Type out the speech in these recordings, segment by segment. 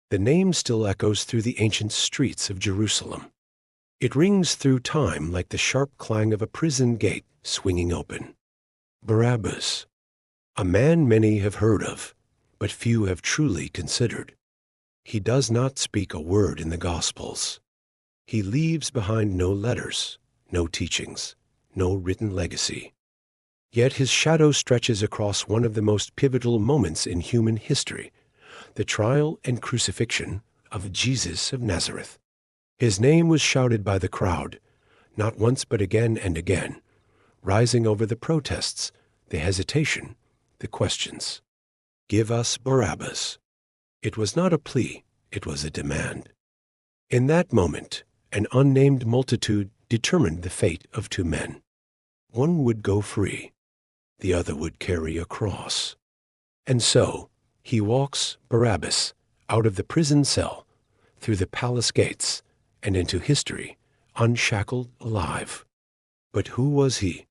The name still echoes through the ancient streets of Jerusalem. It rings through time like the sharp clang of a prison gate swinging open. Barabbas, a man many have heard of, but few have truly considered. He does not speak a word in the Gospels. He leaves behind no letters, no teachings, no written legacy. Yet his shadow stretches across one of the most pivotal moments in human history, the trial and crucifixion of Jesus of Nazareth. His name was shouted by the crowd, not once but again and again, rising over the protests, the hesitation, the questions. Give us Barabbas. It was not a plea, it was a demand. In that moment, an unnamed multitude determined the fate of two men. One would go free, the other would carry a cross. And so, he walks, Barabbas, out of the prison cell, through the palace gates, and into history, unshackled, alive. But who was he?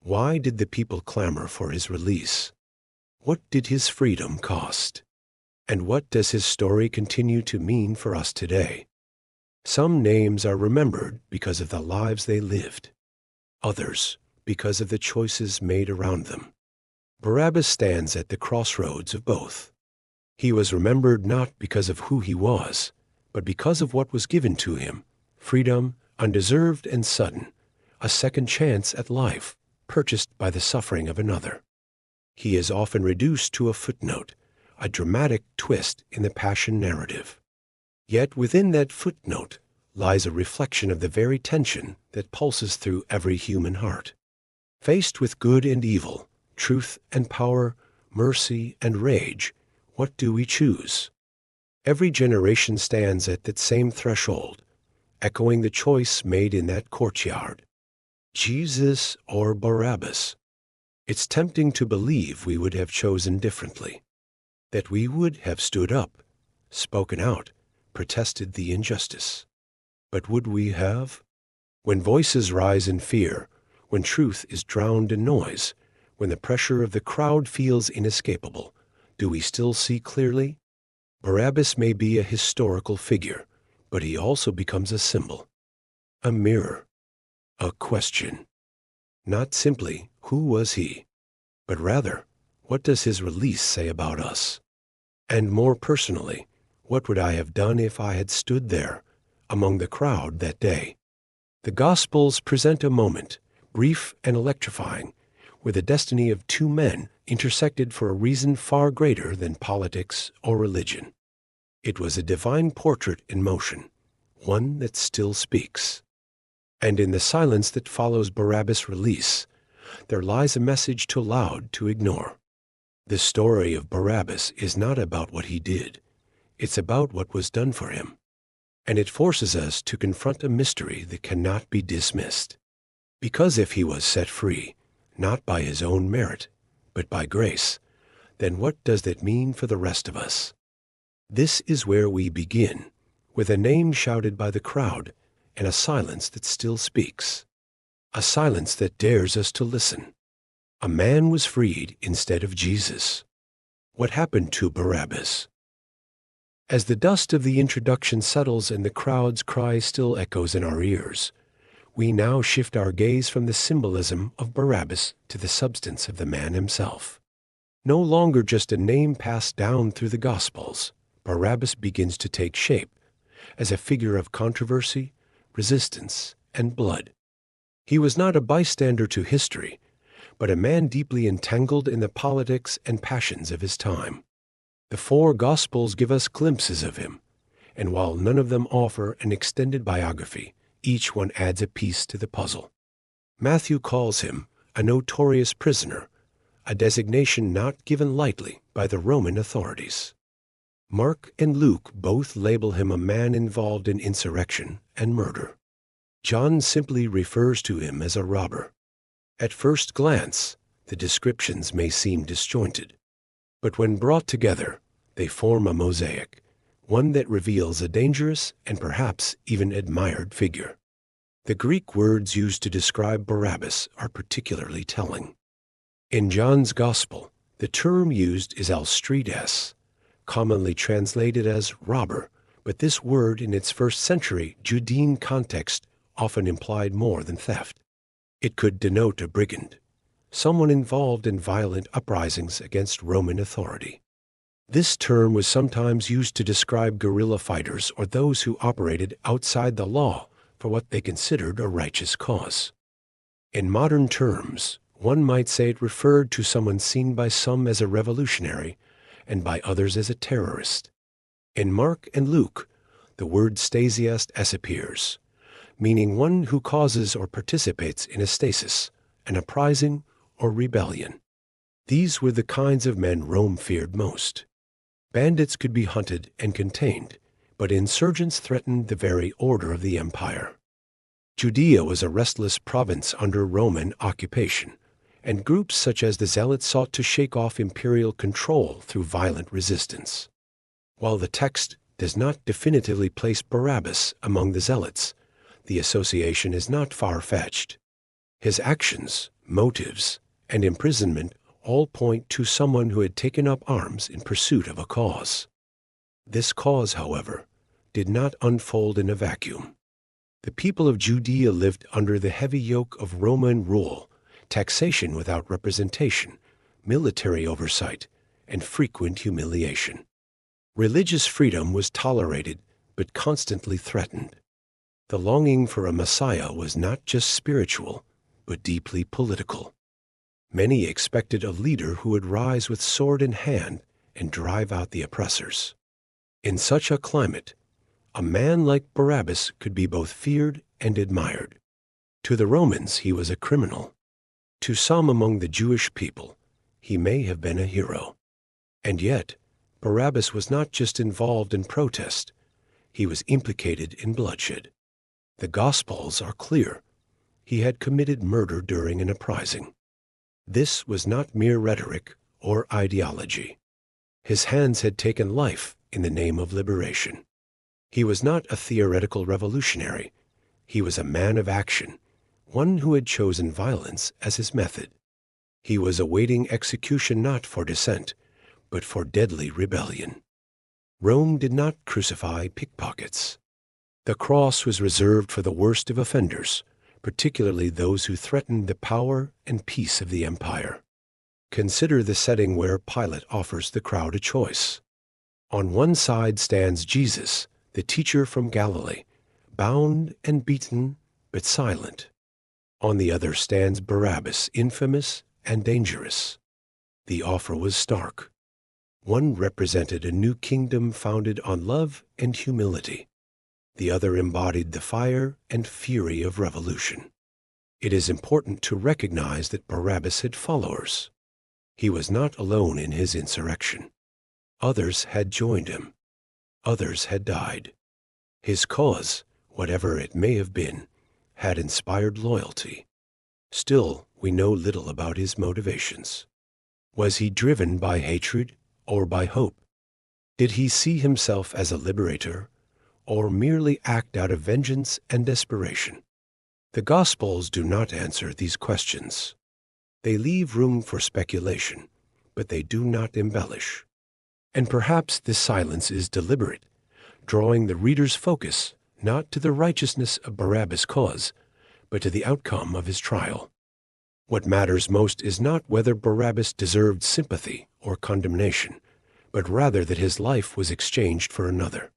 Why did the people clamor for his release? What did his freedom cost? And what does his story continue to mean for us today? Some names are remembered because of the lives they lived, others because of the choices made around them. Barabbas stands at the crossroads of both. He was remembered not because of who he was, but because of what was given to him: freedom, undeserved and sudden, a second chance at life, purchased by the suffering of another. He is often reduced to a footnote, a dramatic twist in the passion narrative. Yet within that footnote lies a reflection of the very tension that pulses through every human heart. Faced with good and evil, truth and power, mercy and rage, what do we choose? Every generation stands at that same threshold, echoing the choice made in that courtyard. Jesus or Barabbas? It's tempting to believe we would have chosen differently, that we would have stood up, spoken out, protested the injustice. But would we have? When voices rise in fear, when truth is drowned in noise, when the pressure of the crowd feels inescapable, do we still see clearly? Barabbas may be a historical figure, but he also becomes a symbol, a mirror, a question. Not simply, who was he? But rather, what does his release say about us? And more personally, what would I have done if I had stood there, among the crowd that day? The Gospels present a moment, brief and electrifying, where the destiny of two men intersected for a reason far greater than politics or religion. It was a divine portrait in motion, one that still speaks. And in the silence that follows Barabbas' release, there lies a message too loud to ignore. The story of Barabbas is not about what he did. It's about what was done for him. And it forces us to confront a mystery that cannot be dismissed. Because if he was set free, not by his own merit, but by grace, then what does that mean for the rest of us? This is where we begin, with a name shouted by the crowd and a silence that still speaks. A silence that dares us to listen. A man was freed instead of Jesus. What happened to Barabbas? As the dust of the introduction settles and the crowd's cry still echoes in our ears, we now shift our gaze from the symbolism of Barabbas to the substance of the man himself. No longer just a name passed down through the Gospels, Barabbas begins to take shape as a figure of controversy, resistance, and blood. He was not a bystander to history, but a man deeply entangled in the politics and passions of his time. The four Gospels give us glimpses of him, and while none of them offer an extended biography, each one adds a piece to the puzzle. Matthew calls him a notorious prisoner, a designation not given lightly by the Roman authorities. Mark and Luke both label him a man involved in insurrection and murder. John simply refers to him as a robber. At first glance, the descriptions may seem disjointed, but when brought together, they form a mosaic, one that reveals a dangerous and perhaps even admired figure. The Greek words used to describe Barabbas are particularly telling. In John's Gospel, the term used is alstrides, commonly translated as robber, but this word in its first century Judean context often implied more than theft. It could denote a brigand, someone involved in violent uprisings against Roman authority. This term was sometimes used to describe guerrilla fighters or those who operated outside the law for what they considered a righteous cause. In modern terms, one might say it referred to someone seen by some as a revolutionary and by others as a terrorist. In Mark and Luke, the word stasiast appears, meaning one who causes or participates in a stasis, an uprising, or rebellion. These were the kinds of men Rome feared most. Bandits could be hunted and contained, but insurgents threatened the very order of the empire. Judea was a restless province under Roman occupation, and groups such as the Zealots sought to shake off imperial control through violent resistance. While the text does not definitively place Barabbas among the Zealots, the association is not far-fetched. His actions, motives, and imprisonment all point to someone who had taken up arms in pursuit of a cause. This cause, however, did not unfold in a vacuum. The people of Judea lived under the heavy yoke of Roman rule, taxation without representation, military oversight, and frequent humiliation. Religious freedom was tolerated but constantly threatened. The longing for a Messiah was not just spiritual, but deeply political. Many expected a leader who would rise with sword in hand and drive out the oppressors. In such a climate, a man like Barabbas could be both feared and admired. To the Romans, he was a criminal. To some among the Jewish people, he may have been a hero. And yet, Barabbas was not just involved in protest, he was implicated in bloodshed. The Gospels are clear. He had committed murder during an uprising. This was not mere rhetoric or ideology. His hands had taken life in the name of liberation. He was not a theoretical revolutionary. He was a man of action, one who had chosen violence as his method. He was awaiting execution not for dissent, but for deadly rebellion. Rome did not crucify pickpockets. The cross was reserved for the worst of offenders, particularly those who threatened the power and peace of the empire. Consider the setting where Pilate offers the crowd a choice. On one side stands Jesus, the teacher from Galilee, bound and beaten, but silent. On the other stands Barabbas, infamous and dangerous. The offer was stark. One represented a new kingdom founded on love and humility. The other embodied the fire and fury of revolution. It is important to recognize that Barabbas had followers. He was not alone in his insurrection. Others had joined him. Others had died. His cause, whatever it may have been, had inspired loyalty. Still, we know little about his motivations. Was he driven by hatred or by hope? Did he see himself as a liberator, or merely act out of vengeance and desperation? The Gospels do not answer these questions. They leave room for speculation, but they do not embellish. And perhaps this silence is deliberate, drawing the reader's focus not to the righteousness of Barabbas' cause, but to the outcome of his trial. What matters most is not whether Barabbas deserved sympathy or condemnation, but rather that his life was exchanged for another.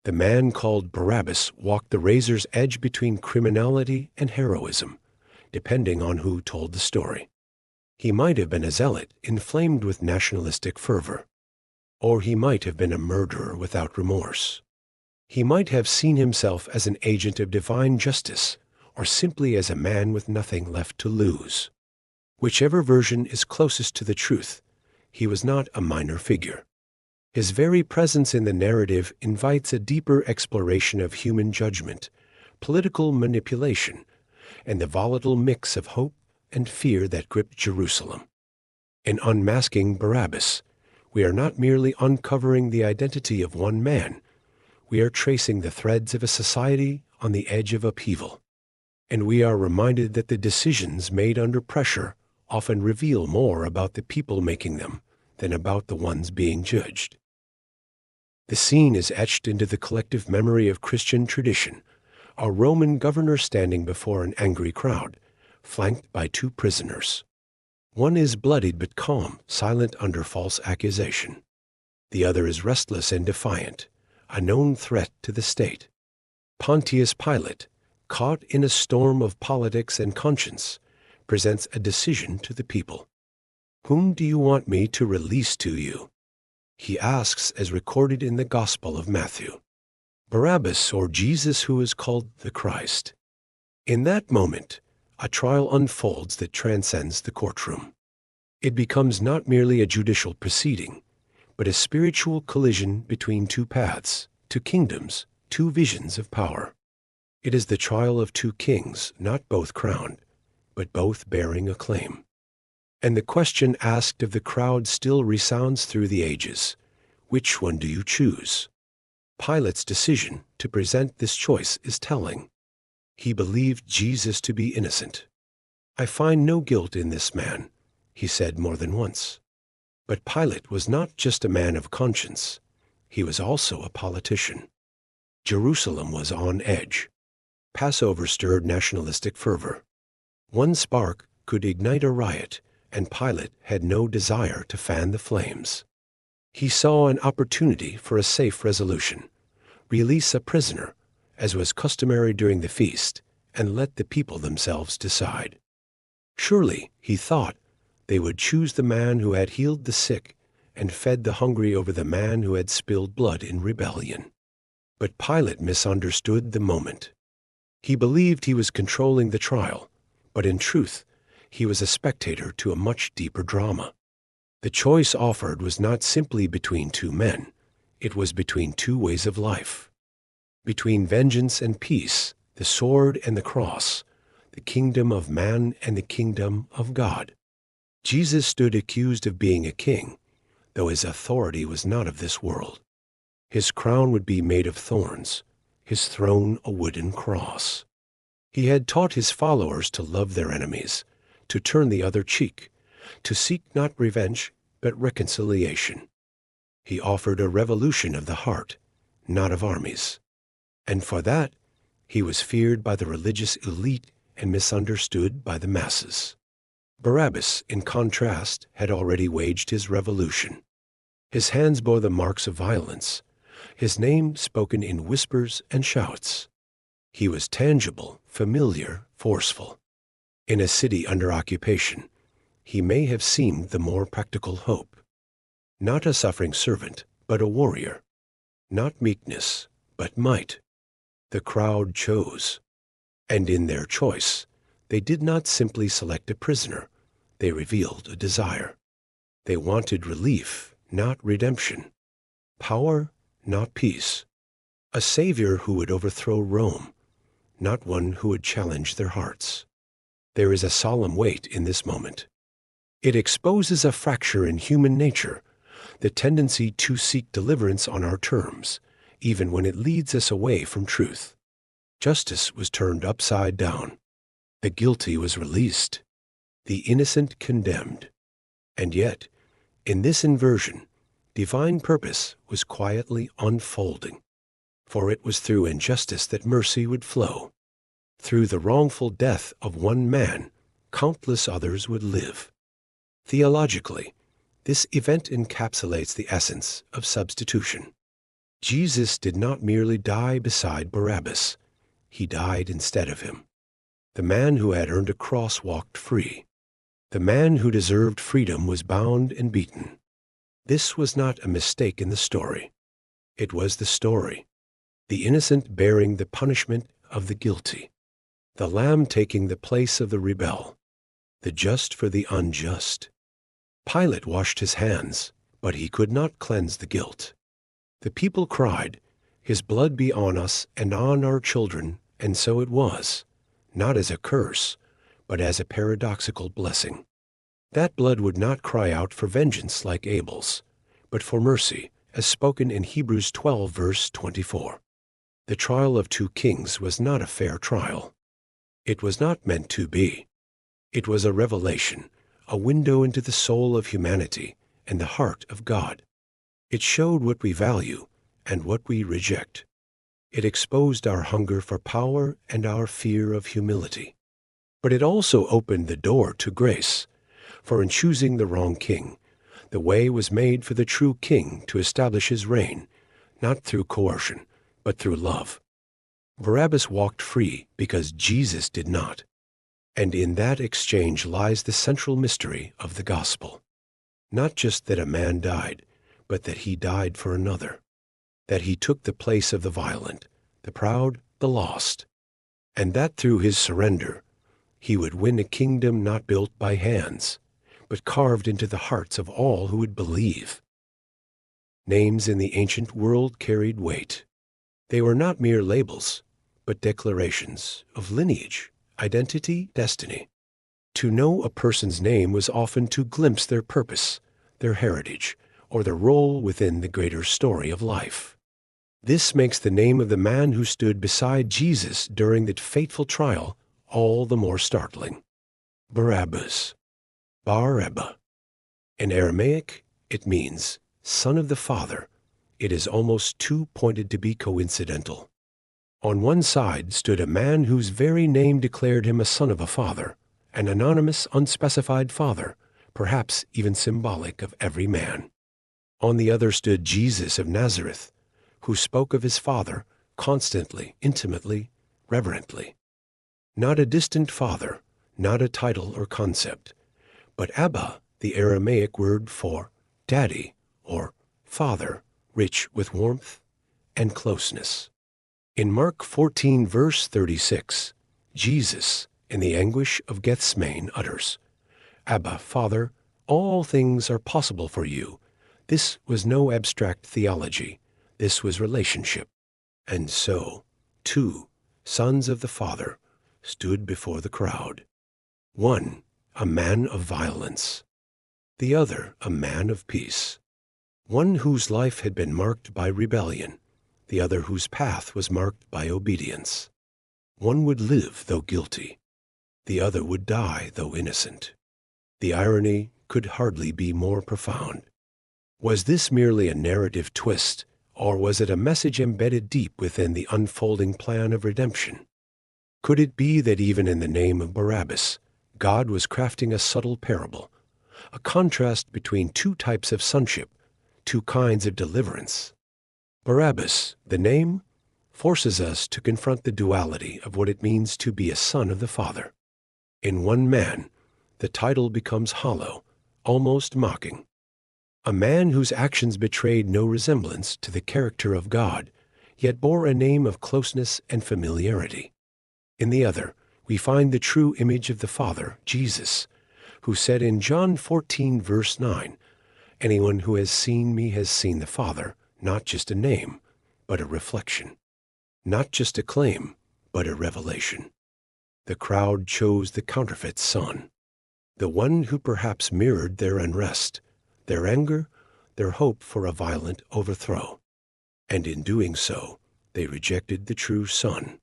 The man called Barabbas walked the razor's edge between criminality and heroism, depending on who told the story. He might have been a zealot inflamed with nationalistic fervor, or he might have been a murderer without remorse. He might have seen himself as an agent of divine justice, or simply as a man with nothing left to lose. Whichever version is closest to the truth, he was not a minor figure. His very presence in the narrative invites a deeper exploration of human judgment, political manipulation, and the volatile mix of hope and fear that gripped Jerusalem. In Unmasking Barabbas, we are not merely uncovering the identity of one man, we are tracing the threads of a society on the edge of upheaval. And we are reminded that the decisions made under pressure often reveal more about the people making them than about the ones being judged. The scene is etched into the collective memory of Christian tradition, a Roman governor standing before an angry crowd, flanked by two prisoners. One is bloodied but calm, silent under false accusation. The other is restless and defiant, a known threat to the state. Pontius Pilate, caught in a storm of politics and conscience, presents a decision to the people. "Whom do you want me to release to you?" he asks, as recorded in the Gospel of Matthew. Barabbas, or Jesus, who is called the Christ. In that moment, a trial unfolds that transcends the courtroom. It becomes not merely a judicial proceeding, but a spiritual collision between two paths, two kingdoms, two visions of power. It is the trial of two kings, not both crowned, but both bearing a claim. And the question asked of the crowd still resounds through the ages: which one do you choose? Pilate's decision to present this choice is telling. He believed Jesus to be innocent. "I find no guilt in this man," he said more than once. But Pilate was not just a man of conscience. He was also a politician. Jerusalem was on edge. Passover stirred nationalistic fervor. One spark could ignite a riot, and Pilate had no desire to fan the flames. He saw an opportunity for a safe resolution: release a prisoner, as was customary during the feast, and let the people themselves decide. Surely, he thought, they would choose the man who had healed the sick and fed the hungry over the man who had spilled blood in rebellion. But Pilate misunderstood the moment. He believed he was controlling the trial, but in truth, he was a spectator to a much deeper drama. The choice offered was not simply between two men. It was between two ways of life. Between vengeance and peace, the sword and the cross, the kingdom of man and the kingdom of God. Jesus stood accused of being a king, though his authority was not of this world. His crown would be made of thorns, his throne a wooden cross. He had taught his followers to love their enemies, to turn the other cheek, to seek not revenge, but reconciliation. He offered a revolution of the heart, not of armies. And for that, he was feared by the religious elite and misunderstood by the masses. Barabbas, in contrast, had already waged his revolution. His hands bore the marks of violence, his name spoken in whispers and shouts. He was tangible, familiar, forceful. In a city under occupation, he may have seemed the more practical hope. Not a suffering servant, but a warrior. Not meekness, but might. The crowd chose. And in their choice, they did not simply select a prisoner. They revealed a desire. They wanted relief, not redemption. Power, not peace. A savior who would overthrow Rome, not one who would challenge their hearts. There is a solemn weight in this moment. It exposes a fracture in human nature, the tendency to seek deliverance on our terms, even when it leads us away from truth. Justice was turned upside down. The guilty was released, the innocent condemned. And yet, in this inversion, divine purpose was quietly unfolding. For it was through injustice that mercy would flow. Through the wrongful death of one man, countless others would live. Theologically, this event encapsulates the essence of substitution. Jesus did not merely die beside Barabbas. He died instead of him. The man who had earned a cross walked free. The man who deserved freedom was bound and beaten. This was not a mistake in the story. It was the story. The innocent bearing the punishment of the guilty. The lamb taking the place of the rebel. The just for the unjust. Pilate washed his hands, but he could not cleanse the guilt. The people cried, "His blood be on us and on our children," and so it was, not as a curse, but as a paradoxical blessing. That blood would not cry out for vengeance like Abel's, but for mercy, as spoken in Hebrews 12, verse 24. The trial of two kings was not a fair trial. It was not meant to be. It was a revelation, a window into the soul of humanity and the heart of God. It showed what we value and what we reject. It exposed our hunger for power and our fear of humility. But it also opened the door to grace, for in choosing the wrong king, the way was made for the true king to establish his reign, not through coercion, but through love. Barabbas walked free because Jesus did not. And in that exchange lies the central mystery of the gospel. Not just that a man died, but that he died for another. That he took the place of the violent, the proud, the lost. And that through his surrender, he would win a kingdom not built by hands, but carved into the hearts of all who would believe. Names in the ancient world carried weight. They were not mere labels, but declarations of lineage, identity, destiny. To know a person's name was often to glimpse their purpose, their heritage, or their role within the greater story of life. This makes the name of the man who stood beside Jesus during the fateful trial all the more startling. Barabbas. Bar-Abba. In Aramaic, it means son of the Father. It is almost too pointed to be coincidental. On one side stood a man whose very name declared him a son of a father, an anonymous, unspecified father, perhaps even symbolic of every man. On the other stood Jesus of Nazareth, who spoke of his Father constantly, intimately, reverently. Not a distant father, not a title or concept, but Abba, the Aramaic word for daddy or father, rich with warmth and closeness. In Mark 14, verse 36, Jesus, in the anguish of Gethsemane, utters, Abba, Father, all things are possible for you. This was no abstract theology. This was relationship. And so, two sons of the Father stood before the crowd. One, a man of violence. The other, a man of peace. One whose life had been marked by rebellion. The other whose path was marked by obedience. One would live though guilty. The other would die though innocent. The irony could hardly be more profound. Was this merely a narrative twist, or was it a message embedded deep within the unfolding plan of redemption? Could it be that even in the name of Barabbas, God was crafting a subtle parable, a contrast between two types of sonship, two kinds of deliverance? Barabbas, the name, forces us to confront the duality of what it means to be a son of the Father. In one man, the title becomes hollow, almost mocking. A man whose actions betrayed no resemblance to the character of God, yet bore a name of closeness and familiarity. In the other, we find the true image of the Father, Jesus, who said in John 14, verse 9, anyone who has seen me has seen the Father, not just a name, but a reflection. Not just a claim, but a revelation. The crowd chose the counterfeit son, the one who perhaps mirrored their unrest, their anger, their hope for a violent overthrow. And in doing so, they rejected the true Son,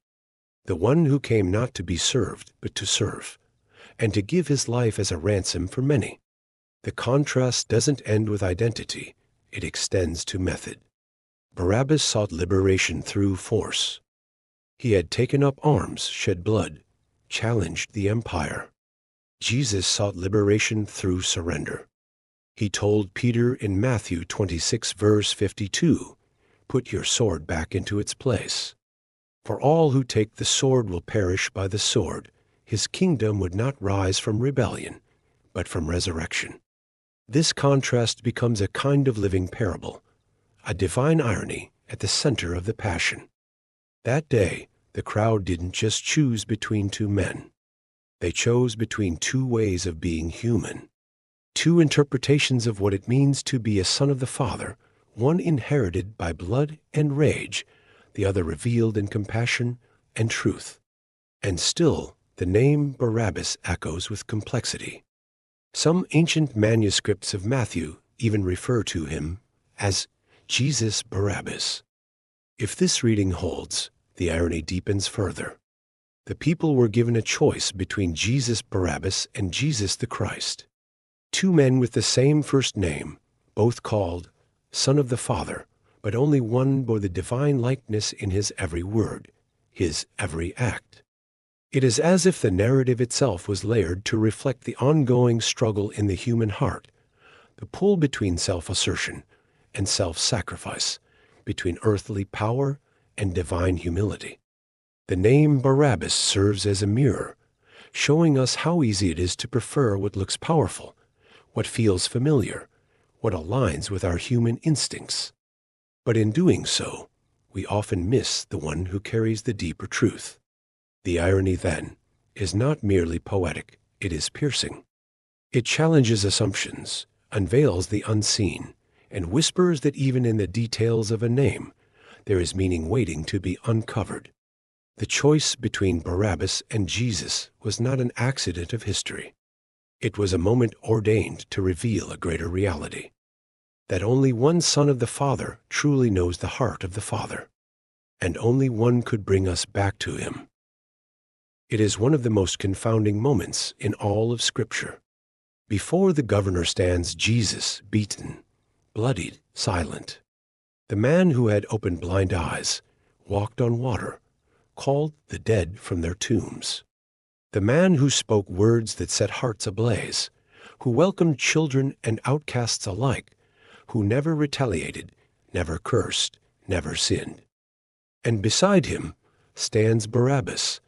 the one who came not to be served, but to serve, and to give his life as a ransom for many. The contrast doesn't end with identity, it extends to method. Barabbas sought liberation through force. He had taken up arms, shed blood, challenged the empire. Jesus sought liberation through surrender. He told Peter in Matthew 26, verse 52, put your sword back into its place. For all who take the sword will perish by the sword. His kingdom would not rise from rebellion, but from resurrection. This contrast becomes a kind of living parable, a divine irony at the center of the passion. That day, the crowd didn't just choose between two men. They chose between two ways of being human, two interpretations of what it means to be a son of the Father, one inherited by blood and rage, the other revealed in compassion and truth. And still, the name Barabbas echoes with complexity. Some ancient manuscripts of Matthew even refer to him as Jesus Barabbas. If this reading holds, the irony deepens further. The people were given a choice between Jesus Barabbas and Jesus the Christ. Two men with the same first name, both called Son of the Father, but only one bore the divine likeness in his every word, his every act. It is as if the narrative itself was layered to reflect the ongoing struggle in the human heart, the pull between self-assertion and self-sacrifice, between earthly power and divine humility. The name Barabbas serves as a mirror, showing us how easy it is to prefer what looks powerful, what feels familiar, what aligns with our human instincts. But in doing so, we often miss the one who carries the deeper truth. The irony, then, is not merely poetic, it is piercing. It challenges assumptions, unveils the unseen, and whispers that even in the details of a name, there is meaning waiting to be uncovered. The choice between Barabbas and Jesus was not an accident of history. It was a moment ordained to reveal a greater reality, that only one Son of the Father truly knows the heart of the Father, and only one could bring us back to him. It is one of the most confounding moments in all of Scripture. Before the governor stands Jesus, beaten, bloodied, silent. The man who had opened blind eyes, walked on water, called the dead from their tombs. The man who spoke words that set hearts ablaze, who welcomed children and outcasts alike, who never retaliated, never cursed, never sinned. And beside him stands Barabbas,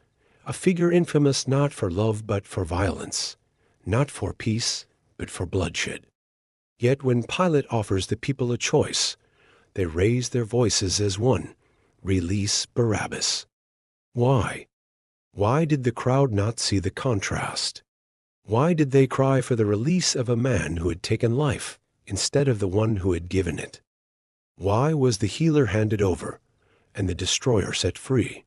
a figure infamous not for love but for violence, not for peace but for bloodshed. Yet when Pilate offers the people a choice, they raise their voices as one, release Barabbas. Why? Why did the crowd not see the contrast? Why did they cry for the release of a man who had taken life instead of the one who had given it? Why was the healer handed over and the destroyer set free?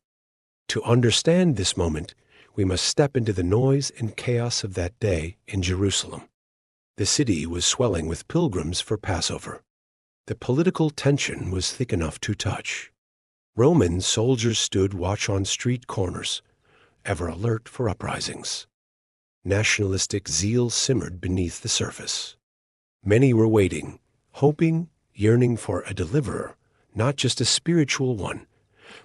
To understand this moment, we must step into the noise and chaos of that day in Jerusalem. The city was swelling with pilgrims for Passover. The political tension was thick enough to touch. Roman soldiers stood watch on street corners, ever alert for uprisings. Nationalistic zeal simmered beneath the surface. Many were waiting, hoping, yearning for a deliverer, not just a spiritual one,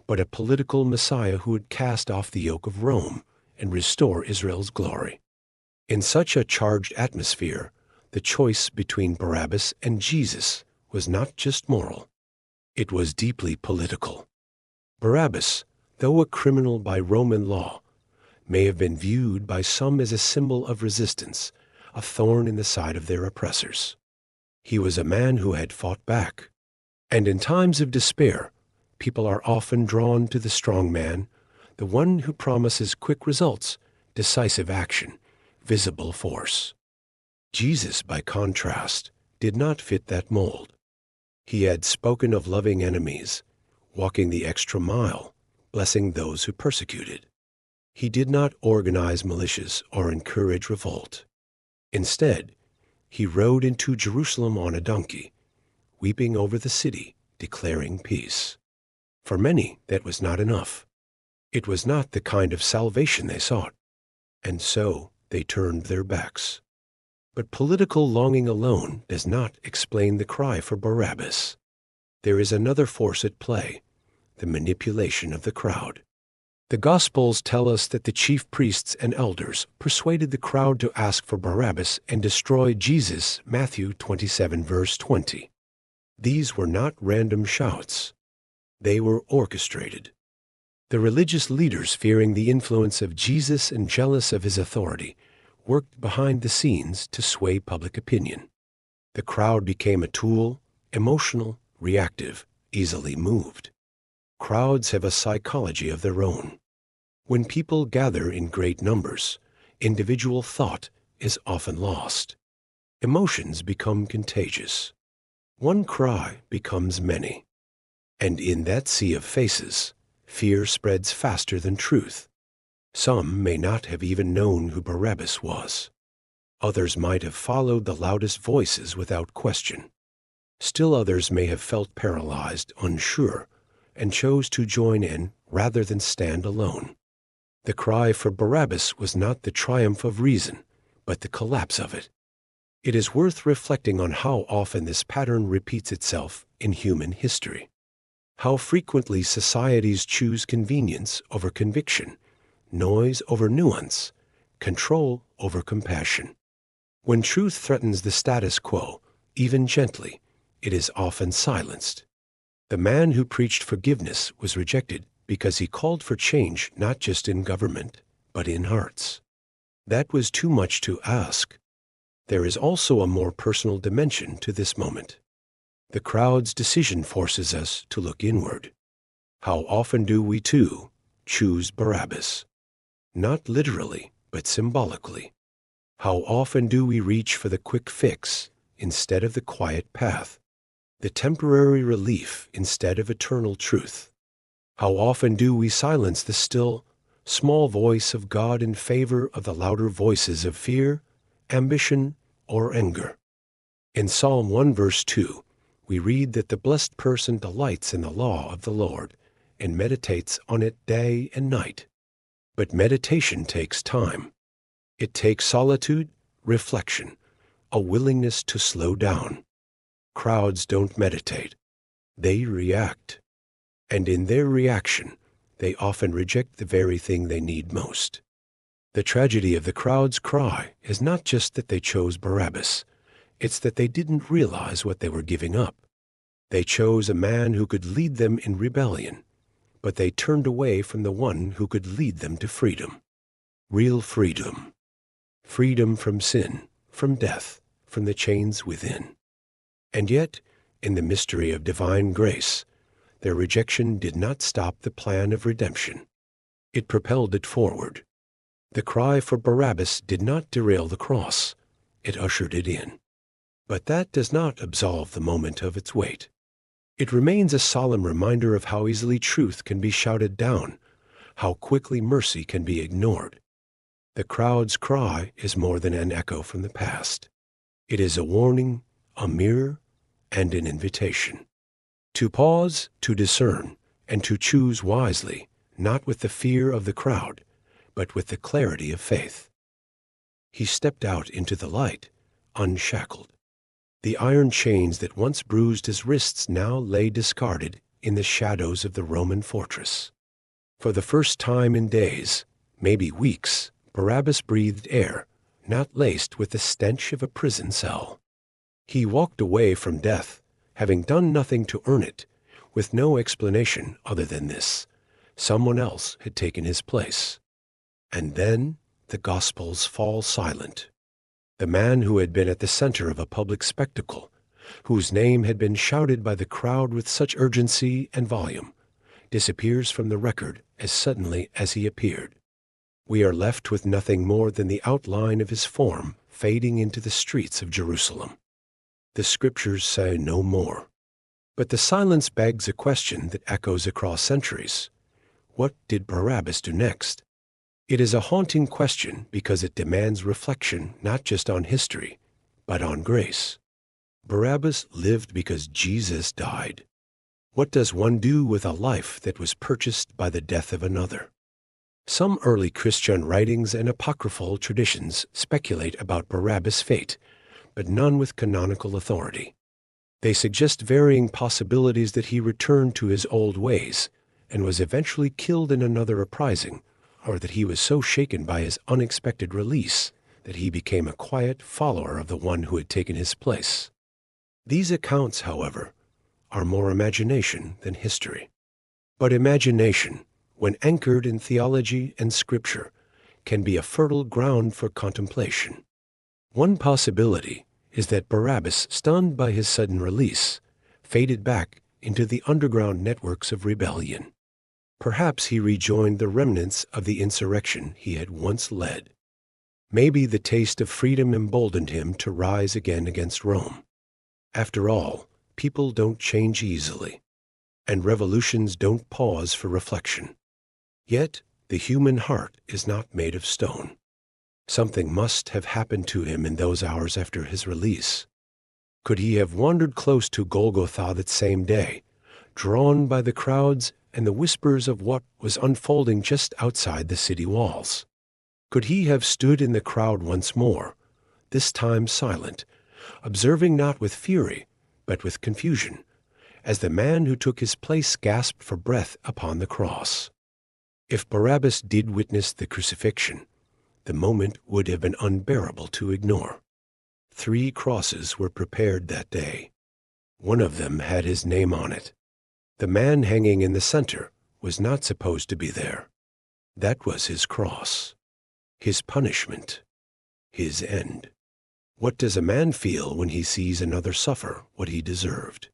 but a political Messiah who would cast off the yoke of Rome and restore Israel's glory. In such a charged atmosphere, the choice between Barabbas and Jesus was not just moral. It was deeply political. Barabbas, though a criminal by Roman law, may have been viewed by some as a symbol of resistance, a thorn in the side of their oppressors. He was a man who had fought back. And in times of despair, people are often drawn to the strong man, the one who promises quick results, decisive action, visible force. Jesus, by contrast, did not fit that mold. He had spoken of loving enemies, walking the extra mile, blessing those who persecuted. He did not organize militias or encourage revolt. Instead, he rode into Jerusalem on a donkey, weeping over the city, declaring peace. For many, that was not enough. It was not the kind of salvation they sought, and so they turned their backs. But political longing alone does not explain the cry for Barabbas. There is another force at play, the manipulation of the crowd. The Gospels tell us that the chief priests and elders persuaded the crowd to ask for Barabbas and destroy Jesus, Matthew 27, verse 20. These were not random shouts. They were orchestrated. The religious leaders, fearing the influence of Jesus and jealous of his authority, worked behind the scenes to sway public opinion. The crowd became a tool, emotional, reactive, easily moved. Crowds have a psychology of their own. When people gather in great numbers, individual thought is often lost. Emotions become contagious. One cry becomes many. And in that sea of faces, fear spreads faster than truth. Some may not have even known who Barabbas was. Others might have followed the loudest voices without question. Still others may have felt paralyzed, unsure, and chose to join in rather than stand alone. The cry for Barabbas was not the triumph of reason, but the collapse of it. It is worth reflecting on how often this pattern repeats itself in human history. How frequently societies choose convenience over conviction, noise over nuance, control over compassion. When truth threatens the status quo, even gently, it is often silenced. The man who preached forgiveness was rejected because he called for change not just in government, but in hearts. That was too much to ask. There is also a more personal dimension to this moment. The crowd's decision forces us to look inward. How often do we, too, choose Barabbas? Not literally, but symbolically. How often do we reach for the quick fix instead of the quiet path, the temporary relief instead of eternal truth? How often do we silence the still, small voice of God in favor of the louder voices of fear, ambition, or anger? In Psalm 1 verse 2, we read that the blessed person delights in the law of the Lord and meditates on it day and night. But meditation takes time. It takes solitude, reflection, a willingness to slow down. Crowds don't meditate. They react. And in their reaction, they often reject the very thing they need most. The tragedy of the crowd's cry is not just that they chose Barabbas. It's that they didn't realize what they were giving up. They chose a man who could lead them in rebellion, but they turned away from the one who could lead them to freedom. Real freedom. Freedom from sin, from death, from the chains within. And yet, in the mystery of divine grace, their rejection did not stop the plan of redemption. It propelled it forward. The cry for Barabbas did not derail the cross. It ushered it in. But that does not absolve the moment of its weight. It remains a solemn reminder of how easily truth can be shouted down, how quickly mercy can be ignored. The crowd's cry is more than an echo from the past. It is a warning, a mirror, and an invitation. To pause, to discern, and to choose wisely, not with the fear of the crowd, but with the clarity of faith. He stepped out into the light, unshackled. The iron chains that once bruised his wrists now lay discarded in the shadows of the Roman fortress. For the first time in days, maybe weeks, Barabbas breathed air, not laced with the stench of a prison cell. He walked away from death, having done nothing to earn it, with no explanation other than this: someone else had taken his place. And then the Gospels fall silent. The man who had been at the center of a public spectacle, whose name had been shouted by the crowd with such urgency and volume, disappears from the record as suddenly as he appeared. We are left with nothing more than the outline of his form fading into the streets of Jerusalem. The scriptures say no more. But the silence begs a question that echoes across centuries. What did Barabbas do next? It is a haunting question because it demands reflection not just on history, but on grace. Barabbas lived because Jesus died. What does one do with a life that was purchased by the death of another? Some early Christian writings and apocryphal traditions speculate about Barabbas' fate, but none with canonical authority. They suggest varying possibilities that he returned to his old ways and was eventually killed in another uprising, or that he was so shaken by his unexpected release that he became a quiet follower of the one who had taken his place. These accounts, however, are more imagination than history. But imagination, when anchored in theology and scripture, can be a fertile ground for contemplation. One possibility is that Barabbas, stunned by his sudden release, faded back into the underground networks of rebellion. Perhaps he rejoined the remnants of the insurrection he had once led. Maybe the taste of freedom emboldened him to rise again against Rome. After all, people don't change easily, and revolutions don't pause for reflection. Yet, the human heart is not made of stone. Something must have happened to him in those hours after his release. Could he have wandered close to Golgotha that same day, drawn by the crowds and the whispers of what was unfolding just outside the city walls? Could he have stood in the crowd once more, this time silent, observing not with fury, but with confusion, as the man who took his place gasped for breath upon the cross. If Barabbas did witness the crucifixion, the moment would have been unbearable to ignore. 3 crosses were prepared that day. One of them had his name on it. The man hanging in the center was not supposed to be there. That was his cross, his punishment, his end. What does a man feel when he sees another suffer what he deserved?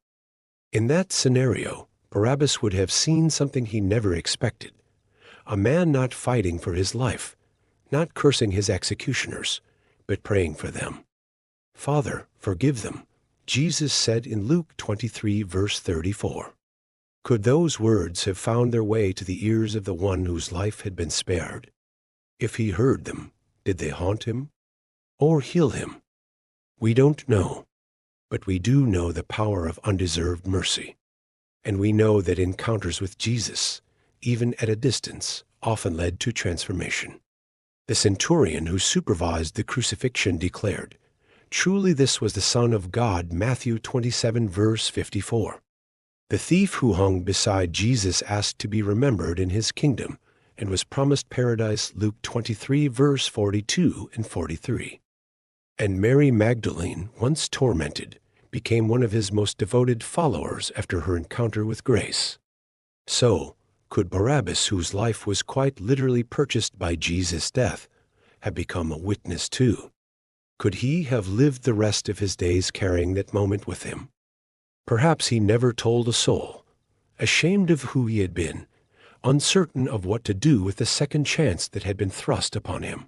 In that scenario, Barabbas would have seen something he never expected. A man not fighting for his life, not cursing his executioners, but praying for them. "Father, forgive them," Jesus said in Luke 23, verse 34. Could those words have found their way to the ears of the one whose life had been spared? If he heard them, did they haunt him or heal him? We don't know, but we do know the power of undeserved mercy. And we know that encounters with Jesus, even at a distance, often led to transformation. The centurion who supervised the crucifixion declared, "Truly this was the Son of God," Matthew 27, verse 54. The thief who hung beside Jesus asked to be remembered in his kingdom and was promised paradise, Luke 23, verse 42 and 43. And Mary Magdalene, once tormented, became one of his most devoted followers after her encounter with grace. So, could Barabbas, whose life was quite literally purchased by Jesus' death, have become a witness too? Could he have lived the rest of his days carrying that moment with him? Perhaps he never told a soul, ashamed of who he had been, uncertain of what to do with the second chance that had been thrust upon him.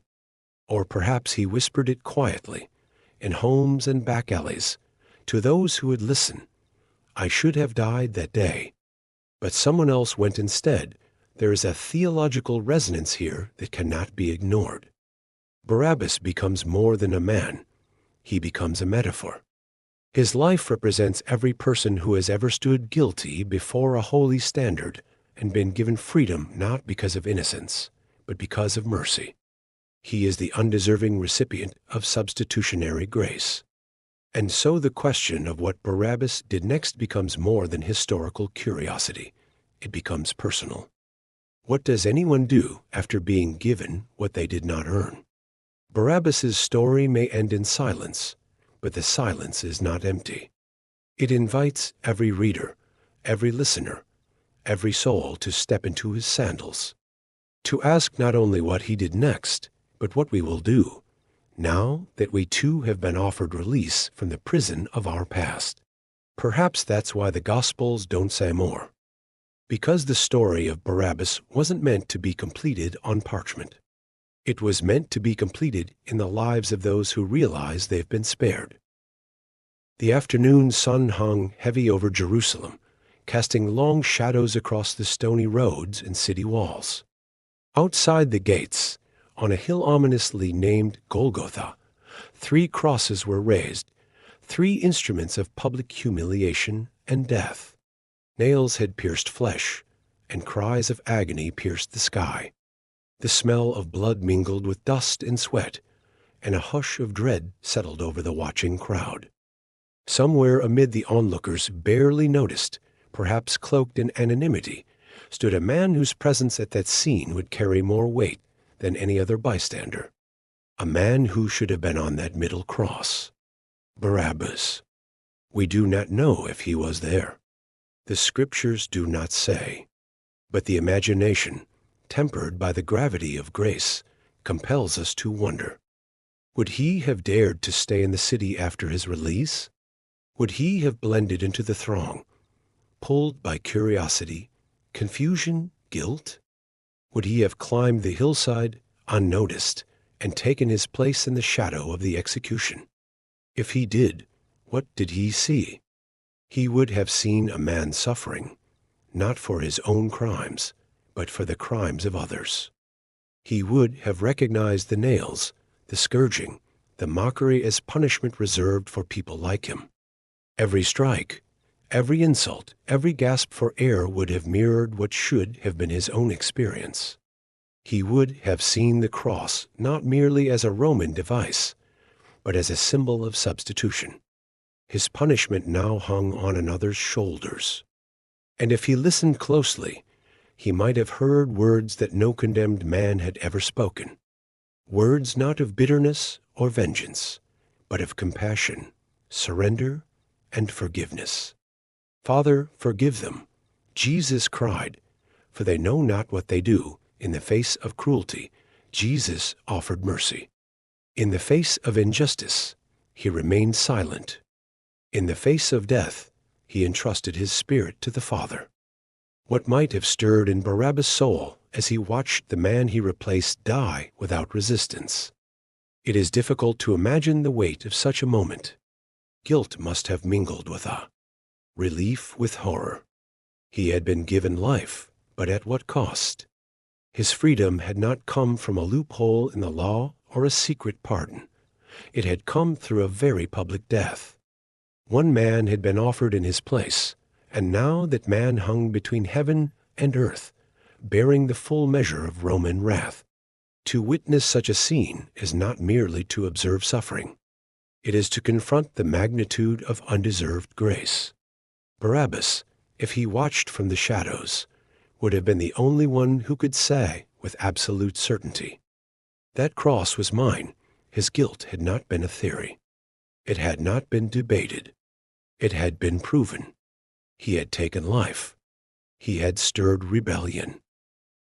Or perhaps he whispered it quietly, in homes and back alleys, to those who would listen. "I should have died that day, but someone else went instead." There is a theological resonance here that cannot be ignored. Barabbas becomes more than a man. He becomes a metaphor. His life represents every person who has ever stood guilty before a holy standard and been given freedom not because of innocence, but because of mercy. He is the undeserving recipient of substitutionary grace. And so the question of what Barabbas did next becomes more than historical curiosity. It becomes personal. What does anyone do after being given what they did not earn? Barabbas's story may end in silence, but the silence is not empty. It invites every reader, every listener, every soul to step into his sandals, to ask not only what he did next, but what we will do, now that we too have been offered release from the prison of our past. Perhaps that's why the Gospels don't say more. Because the story of Barabbas wasn't meant to be completed on parchment. It was meant to be completed in the lives of those who realize they've been spared. The afternoon sun hung heavy over Jerusalem, casting long shadows across the stony roads and city walls. Outside the gates, on a hill ominously named Golgotha, 3 crosses were raised, 3 instruments of public humiliation and death. Nails had pierced flesh, and cries of agony pierced the sky. The smell of blood mingled with dust and sweat, and a hush of dread settled over the watching crowd. Somewhere amid the onlookers, barely noticed, perhaps cloaked in anonymity, stood a man whose presence at that scene would carry more weight than any other bystander. A man who should have been on that middle cross. Barabbas. We do not know if he was there. The scriptures do not say, but the imagination, tempered by the gravity of grace, compels us to wonder. Would he have dared to stay in the city after his release? Would he have blended into the throng, pulled by curiosity, confusion, guilt? Would he have climbed the hillside unnoticed and taken his place in the shadow of the execution? If he did, what did he see? He would have seen a man suffering, not for his own crimes, but for the crimes of others. He would have recognized the nails, the scourging, the mockery as punishment reserved for people like him. Every strike, every insult, every gasp for air would have mirrored what should have been his own experience. He would have seen the cross not merely as a Roman device, but as a symbol of substitution. His punishment now hung on another's shoulders. And if he listened closely, he might have heard words that no condemned man had ever spoken. Words not of bitterness or vengeance, but of compassion, surrender, and forgiveness. "Father, forgive them," Jesus cried, "for they know not what they do." In the face of cruelty, Jesus offered mercy. In the face of injustice, he remained silent. In the face of death, he entrusted his spirit to the Father. What might have stirred in Barabbas' soul as he watched the man he replaced die without resistance? It is difficult to imagine the weight of such a moment. Guilt must have mingled with relief with horror. He had been given life, but at what cost? His freedom had not come from a loophole in the law or a secret pardon. It had come through a very public death. One man had been offered in his place, and now that man hung between heaven and earth, bearing the full measure of Roman wrath. To witness such a scene is not merely to observe suffering. It is to confront the magnitude of undeserved grace. Barabbas, if he watched from the shadows, would have been the only one who could say with absolute certainty, "That cross was mine." His guilt had not been a theory. It had not been debated. It had been proven. He had taken life. He had stirred rebellion.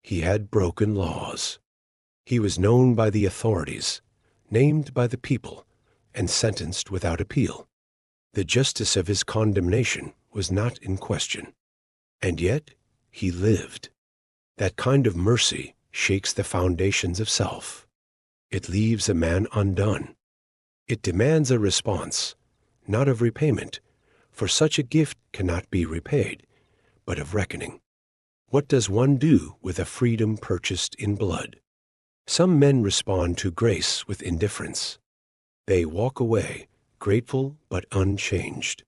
He had broken laws. He was known by the authorities, named by the people, and sentenced without appeal. The justice of his condemnation was not in question. And yet he lived. That kind of mercy shakes the foundations of self. It leaves a man undone. It demands a response, not of repayment, for such a gift cannot be repaid, but of reckoning. What does one do with a freedom purchased in blood? Some men respond to grace with indifference. They walk away, grateful but unchanged.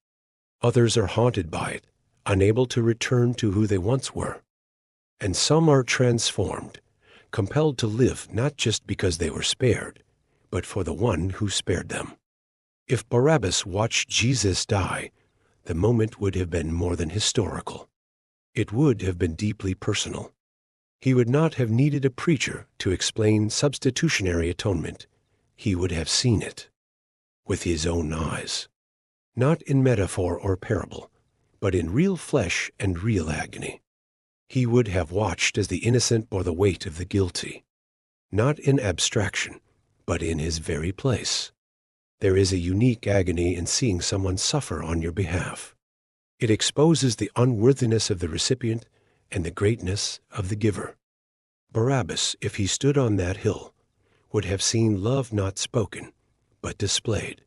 Others are haunted by it, unable to return to who they once were. And some are transformed, compelled to live not just because they were spared, but for the one who spared them. If Barabbas watched Jesus die, the moment would have been more than historical. It would have been deeply personal. He would not have needed a preacher to explain substitutionary atonement. He would have seen it with his own eyes, not in metaphor or parable, but in real flesh and real agony. He would have watched as the innocent bore the weight of the guilty, not in abstraction, but in his very place. There is a unique agony in seeing someone suffer on your behalf. It exposes the unworthiness of the recipient and the greatness of the giver. Barabbas, if he stood on that hill, would have seen love not spoken, but displayed,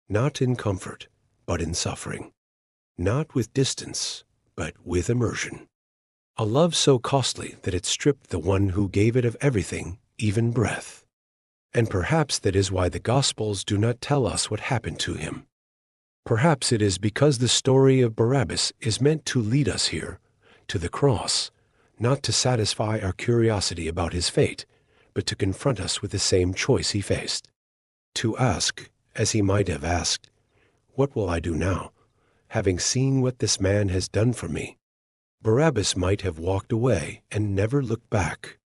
not in comfort, but in suffering, not with distance, but with immersion. A love so costly that it stripped the one who gave it of everything, even breath. And perhaps that is why the Gospels do not tell us what happened to him. Perhaps it is because the story of Barabbas is meant to lead us here, to the cross, not to satisfy our curiosity about his fate, but to confront us with the same choice he faced. To ask, as he might have asked, "What will I do now, having seen what this man has done for me?" Barabbas might have walked away and never looked back.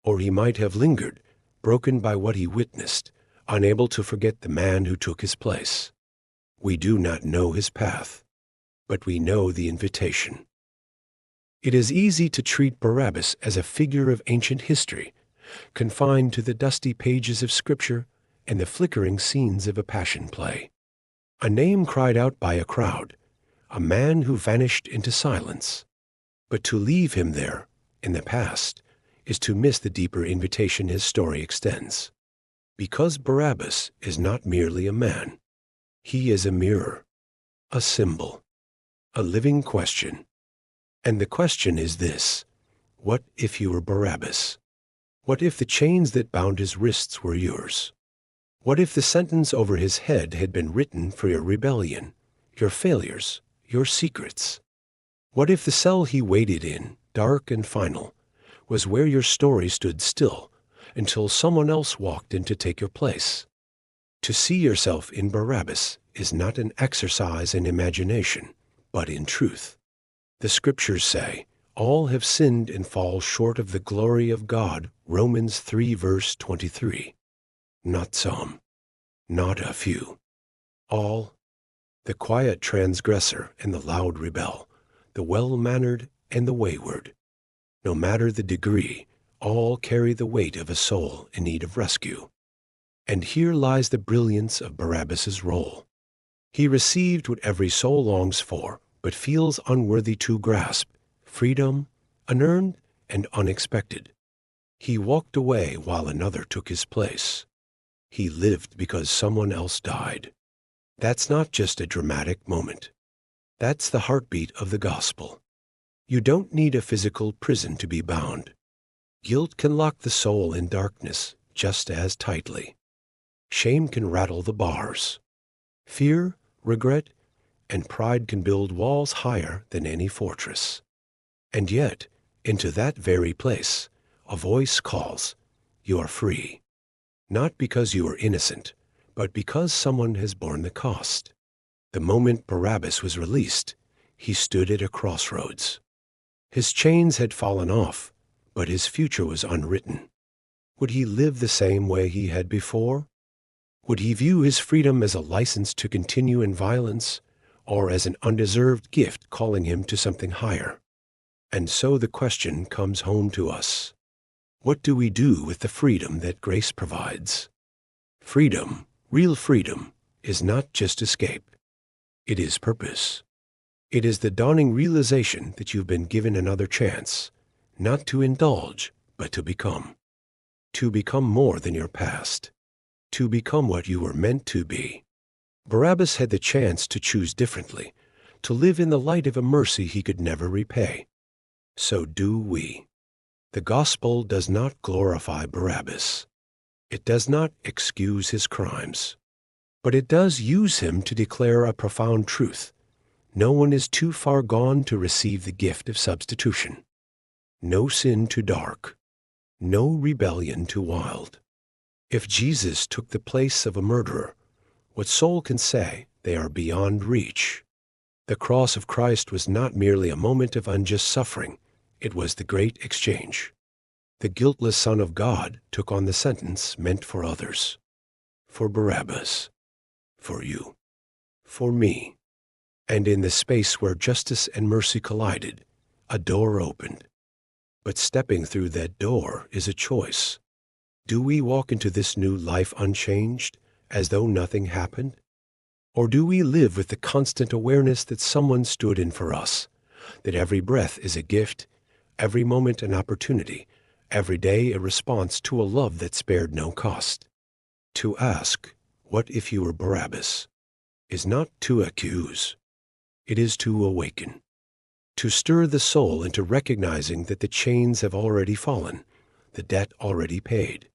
Or he might have lingered, broken by what he witnessed, unable to forget the man who took his place. We do not know his path, but we know the invitation. It is easy to treat Barabbas as a figure of ancient history, confined to the dusty pages of Scripture and the flickering scenes of a passion play. A name cried out by a crowd, a man who vanished into silence. But to leave him there, in the past, is to miss the deeper invitation his story extends. Because Barabbas is not merely a man. He is a mirror, a symbol, a living question. And the question is this: what if you were Barabbas? What if the chains that bound his wrists were yours? What if the sentence over his head had been written for your rebellion, your failures, your secrets? What if the cell he waited in, dark and final, was where your story stood still until someone else walked in to take your place? To see yourself in Barabbas is not an exercise in imagination, but in truth. The scriptures say, all have sinned and fall short of the glory of God, Romans 3 verse 23. Not some, not a few. All, the quiet transgressor and the loud rebel, the well-mannered and the wayward. No matter the degree, all carry the weight of a soul in need of rescue. And here lies the brilliance of Barabbas's role. He received what every soul longs for, but feels unworthy to grasp, freedom, unearned and unexpected. He walked away while another took his place. He lived because someone else died. That's not just a dramatic moment. That's the heartbeat of the gospel. You don't need a physical prison to be bound. Guilt can lock the soul in darkness just as tightly. Shame can rattle the bars. Fear, regret, and pride can build walls higher than any fortress. And yet, into that very place, a voice calls, "You are free." Not because you are innocent, but because someone has borne the cost. The moment Barabbas was released, he stood at a crossroads. His chains had fallen off, but his future was unwritten. Would he live the same way he had before? Would he view his freedom as a license to continue in violence, or as an undeserved gift calling him to something higher? And so the question comes home to us. What do we do with the freedom that grace provides? Freedom, real freedom, is not just escape. It is purpose. It is the dawning realization that you've been given another chance, not to indulge, but to become. To become more than your past. To become what you were meant to be. Barabbas had the chance to choose differently, to live in the light of a mercy he could never repay. So do we. The gospel does not glorify Barabbas. It does not excuse his crimes. But it does use him to declare a profound truth. No one is too far gone to receive the gift of substitution. No sin too dark. No rebellion too wild. If Jesus took the place of a murderer, what soul can say they are beyond reach? The cross of Christ was not merely a moment of unjust suffering. It was the great exchange. The guiltless Son of God took on the sentence meant for others. For Barabbas. For you. For me. And in the space where justice and mercy collided, a door opened. But stepping through that door is a choice. Do we walk into this new life unchanged, as though nothing happened? Or do we live with the constant awareness that someone stood in for us, that every breath is a gift, every moment an opportunity, every day a response to a love that spared no cost? To ask, what if you were Barabbas, is not to accuse. It is to awaken, to stir the soul into recognizing that the chains have already fallen, the debt already paid.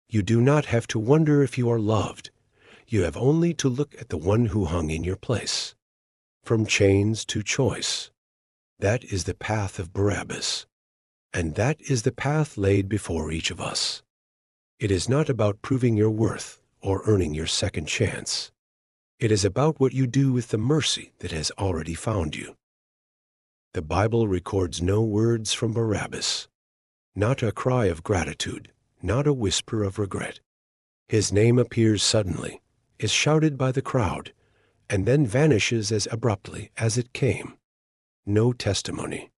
You do not have to wonder if you are loved. You have only to look at the one who hung in your place. From chains to choice. That is the path of Barabbas. And that is the path laid before each of us. It is not about proving your worth or earning your second chance. It is about what you do with the mercy that has already found you. The Bible records no words from Barabbas, not a cry of gratitude, not a whisper of regret. His name appears suddenly, is shouted by the crowd, and then vanishes as abruptly as it came. No testimony,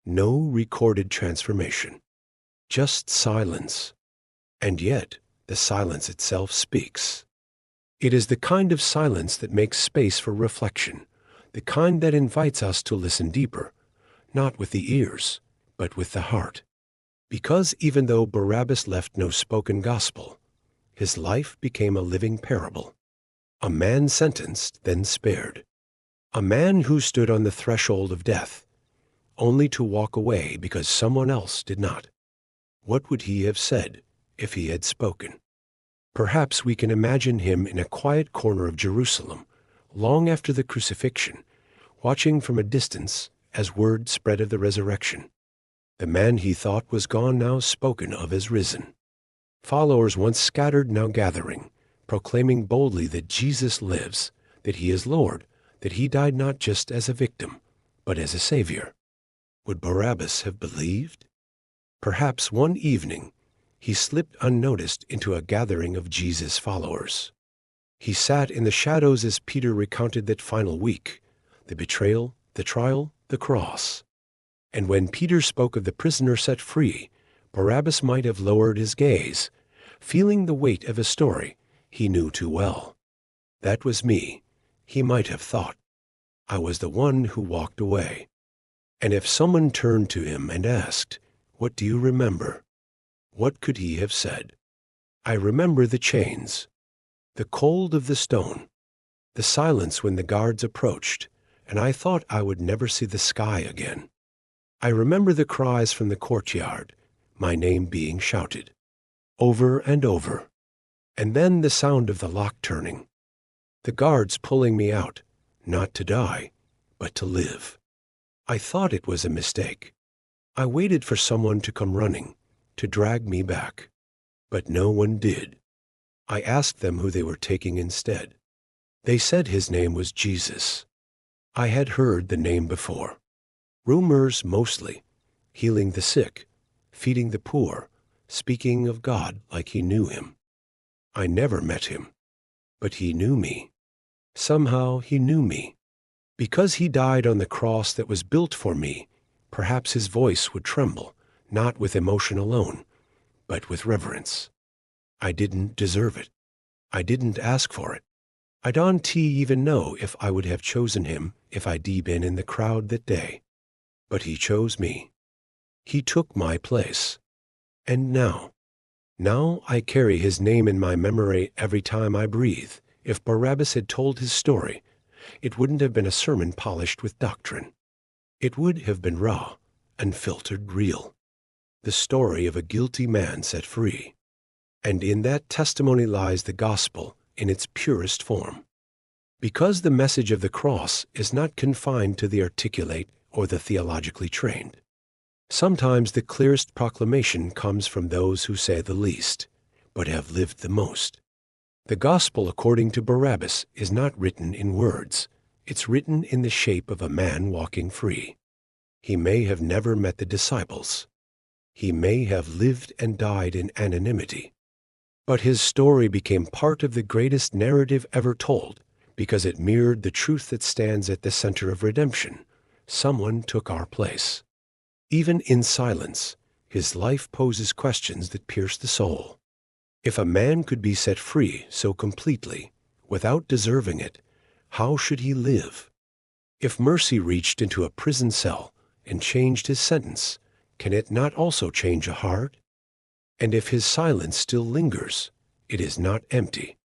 no recorded transformation, just silence. And yet, the silence itself speaks. It is the kind of silence that makes space for reflection, the kind that invites us to listen deeper, not with the ears, but with the heart. Because even though Barabbas left no spoken gospel, his life became a living parable. A man sentenced, then spared. A man who stood on the threshold of death, only to walk away because someone else did not. What would he have said if he had spoken? Perhaps we can imagine him in a quiet corner of Jerusalem, long after the crucifixion, watching from a distance as word spread of the resurrection. The man he thought was gone now spoken of as risen. Followers once scattered now gathering, proclaiming boldly that Jesus lives, that he is Lord, that he died not just as a victim, but as a Savior. Would Barabbas have believed? Perhaps one evening, he slipped unnoticed into a gathering of Jesus' followers. He sat in the shadows as Peter recounted that final week, the betrayal, the trial, the cross. And when Peter spoke of the prisoner set free, Barabbas might have lowered his gaze, feeling the weight of a story he knew too well. That was me, he might have thought. I was the one who walked away. And if someone turned to him and asked, "What do you remember?" what could he have said? I remember the chains, the cold of the stone, the silence when the guards approached, and I thought I would never see the sky again. I remember the cries from the courtyard, my name being shouted, over and over, and then the sound of the lock turning, the guards pulling me out, not to die, but to live. I thought it was a mistake. I waited for someone to come running, to drag me back, but no one did. I asked them who they were taking instead. They said his name was Jesus. I had heard the name before. Rumors mostly, healing the sick, feeding the poor, speaking of God like he knew him. I never met him, but he knew me. Somehow he knew me. Because he died on the cross that was built for me, perhaps his voice would tremble, not with emotion alone, but with reverence. I didn't deserve it. I didn't ask for it. I don't even know if I would have chosen him if I'd been in the crowd that day. But he chose me. He took my place. And now I carry his name in my memory every time I breathe. If Barabbas had told his story, it wouldn't have been a sermon polished with doctrine. It would have been raw, unfiltered, real. The story of a guilty man set free. And in that testimony lies the gospel in its purest form. Because the message of the cross is not confined to the articulate or the theologically trained. Sometimes the clearest proclamation comes from those who say the least, but have lived the most. The gospel according to Barabbas is not written in words. It's written in the shape of a man walking free. He may have never met the disciples. He may have lived and died in anonymity. But his story became part of the greatest narrative ever told because it mirrored the truth that stands at the center of redemption. Someone took our place. Even in silence, his life poses questions that pierce the soul. If a man could be set free so completely, without deserving it, how should he live? If mercy reached into a prison cell and changed his sentence, can it not also change a heart? And if his silence still lingers, it is not empty.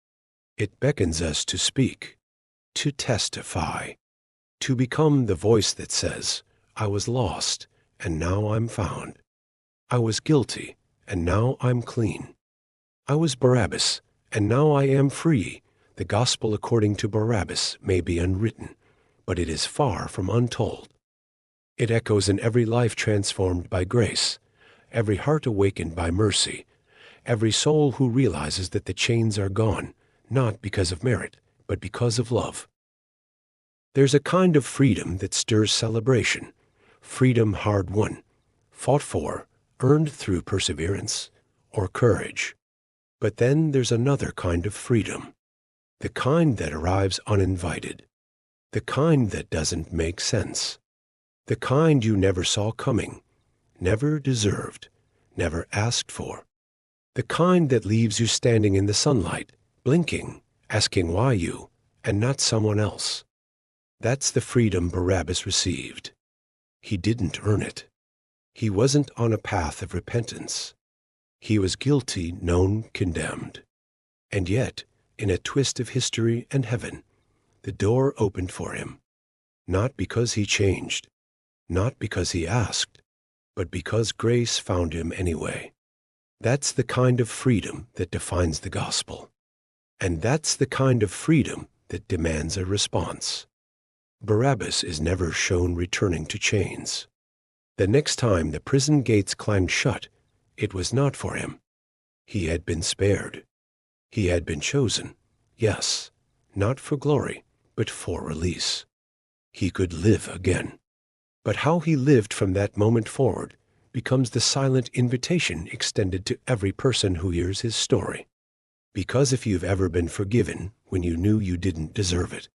It beckons us to speak, to testify, to become the voice that says, I was lost, and now I'm found. I was guilty, and now I'm clean. I was Barabbas, and now I am free. The gospel according to Barabbas may be unwritten, but it is far from untold. It echoes in every life transformed by grace, every heart awakened by mercy, every soul who realizes that the chains are gone, not because of merit, but because of love. There's a kind of freedom that stirs celebration, freedom hard won, fought for, earned through perseverance or courage. But then there's another kind of freedom, the kind that arrives uninvited, the kind that doesn't make sense, the kind you never saw coming, never deserved, never asked for, the kind that leaves you standing in the sunlight, blinking, asking why you, and not someone else. That's the freedom Barabbas received. He didn't earn it. He wasn't on a path of repentance. He was guilty, known, condemned. And yet, in a twist of history and heaven, the door opened for him, not because he changed, not because he asked, but because grace found him anyway. That's the kind of freedom that defines the gospel. And that's the kind of freedom that demands a response. Barabbas is never shown returning to chains. The next time the prison gates clanged shut, it was not for him. He had been spared. He had been chosen, yes, not for glory, but for release. He could live again. But how he lived from that moment forward becomes the silent invitation extended to every person who hears his story. Because if you've ever been forgiven when you knew you didn't deserve it,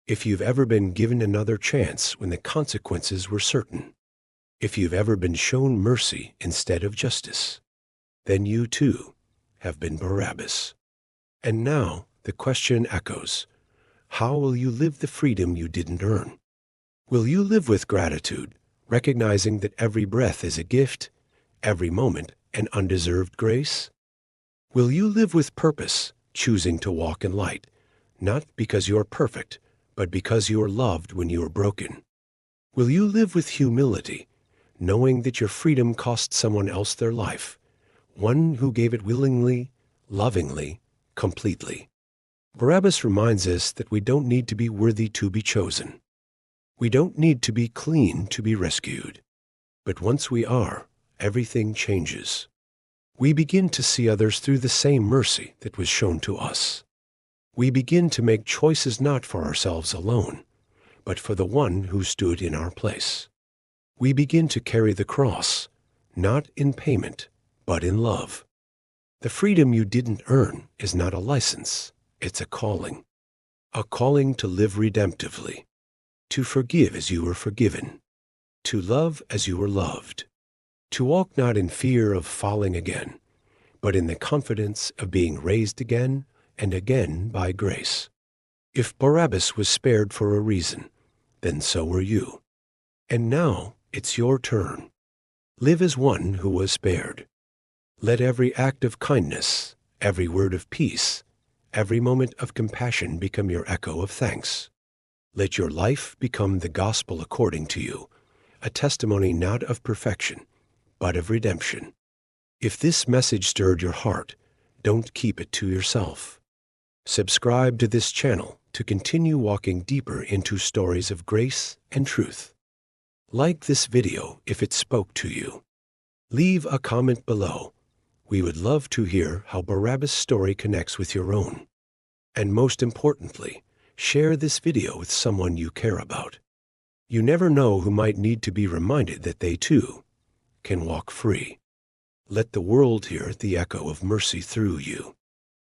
if you've ever been given another chance when the consequences were certain, if you've ever been shown mercy instead of justice, then you too have been Barabbas. And now the question echoes, how will you live the freedom you didn't earn? Will you live with gratitude, recognizing that every breath is a gift, every moment an undeserved grace? Will you live with purpose, choosing to walk in light, not because you're perfect, but because you are loved when you are broken? Will you live with humility, knowing that your freedom cost someone else their life, one who gave it willingly, lovingly, completely? Barabbas reminds us that we don't need to be worthy to be chosen. We don't need to be clean to be rescued. But once we are, everything changes. We begin to see others through the same mercy that was shown to us. We begin to make choices not for ourselves alone, but for the one who stood in our place. We begin to carry the cross, not in payment, but in love. The freedom you didn't earn is not a license, it's a calling to live redemptively, to forgive as you were forgiven, to love as you were loved, to walk not in fear of falling again, but in the confidence of being raised again and again by grace. If Barabbas was spared for a reason, then so were you. And now it's your turn. Live as one who was spared. Let every act of kindness, every word of peace, every moment of compassion become your echo of thanks. Let your life become the gospel according to you, a testimony not of perfection, but of redemption. If this message stirred your heart, don't keep it to yourself. Subscribe to this channel to continue walking deeper into stories of grace and truth. Like this video if it spoke to you. Leave a comment below. We would love to hear how Barabbas' story connects with your own. And most importantly, share this video with someone you care about. You never know who might need to be reminded that they too can walk free. Let the world hear the echo of mercy through you.